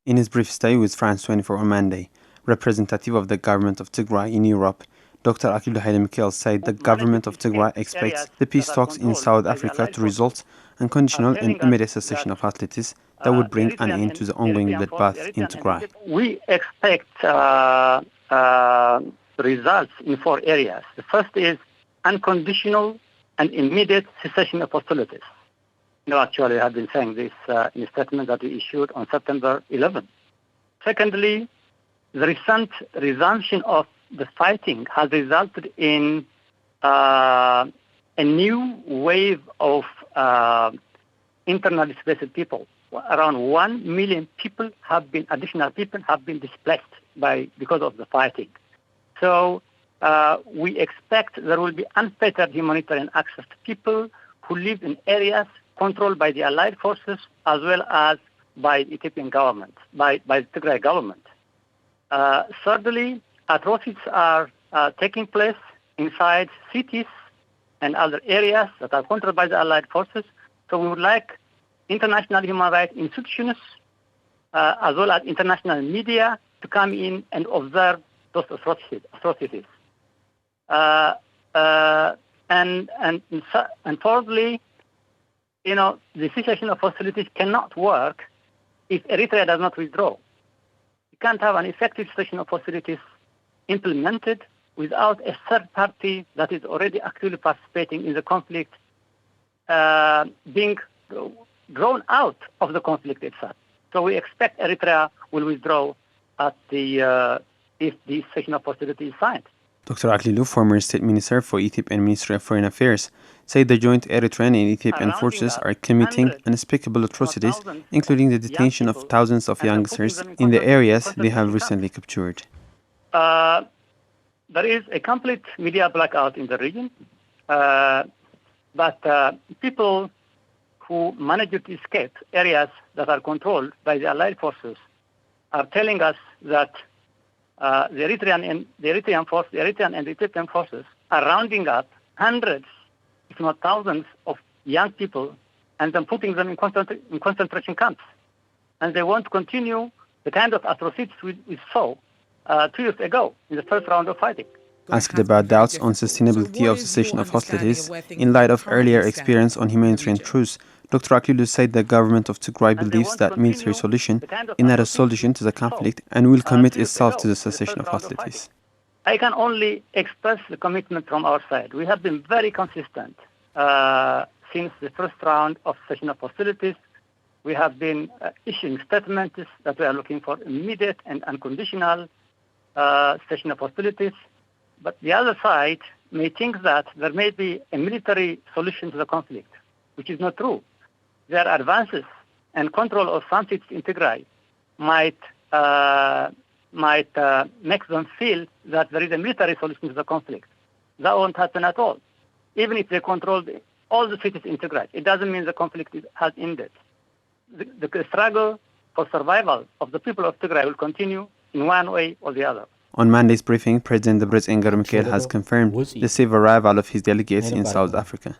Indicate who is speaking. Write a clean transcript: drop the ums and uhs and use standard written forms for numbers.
Speaker 1: In his brief stay with France24 on Monday, representative of the government of Tigray in Europe, Dr. Michael said the government of Tigray expects the peace talks in South Africa to result in conditional and immediate cessation of hostilities that would bring an end to the ongoing bloodbath in Tigray.
Speaker 2: We expect results in 4 areas. The first is unconditional and immediate cessation of hostilities. No, actually, I have been saying this in a statement that we issued on September 11. Secondly, the recent resumption of the fighting has resulted in a new wave of internally displaced people. Around 1 million additional people have been displaced because of the fighting. So we expect there will be unfettered humanitarian access to people who live in areas controlled by the Allied forces as well as by the Ethiopian government, by the Tigray government. Thirdly, atrocities are taking place inside cities and other areas that are controlled by the Allied forces. So we would like international human rights institutions as well as international media to come in and observe those atrocities. And fourthly, the cessation of hostilities cannot work if Eritrea does not withdraw. You can't have an effective cessation of hostilities implemented without a third party that is already actively participating in the conflict being drawn out of the conflict itself. So we expect Eritrea will withdraw if the cessation of hostilities is signed.
Speaker 1: Dr. Aklilu, former State Minister for Ethiopia and Ministry of Foreign Affairs, said the joint Eritrean and Ethiopian forces are committing unspeakable atrocities, including the detention of thousands of youngsters in the areas they have recently captured.
Speaker 2: There is a complete media blackout in the region, but people who managed to escape areas that are controlled by the Allied forces are telling us that the Eritrean and the Ethiopian forces are rounding up hundreds, if not thousands, of young people and then putting them in concentration camps. And they want to continue the kind of atrocities we saw 2 years ago in the first round of fighting.
Speaker 1: Asked about doubts on sustainability of cessation of hostilities in light of earlier experience on humanitarian truce, Dr. Aklilu said the government of Tigray believes that military solution is not a solution to the conflict and will commit itself to the cessation of hostilities.
Speaker 2: I can only express the commitment from our side. We have been very consistent since the first round of cessation of hostilities. We have been issuing statements that we are looking for immediate and unconditional cessation of hostilities. But the other side may think that there may be a military solution to the conflict, which is not true. Their advances and control of some cities in Tigray might make them feel that there is a military solution to the conflict. That won't happen at all. Even if they control all the cities in Tigray, it doesn't mean the conflict has ended. The struggle for survival of the people of Tigray will continue in one way or the other.
Speaker 1: On Monday's briefing, President Michael has confirmed the safe arrival of his delegates in South Africa.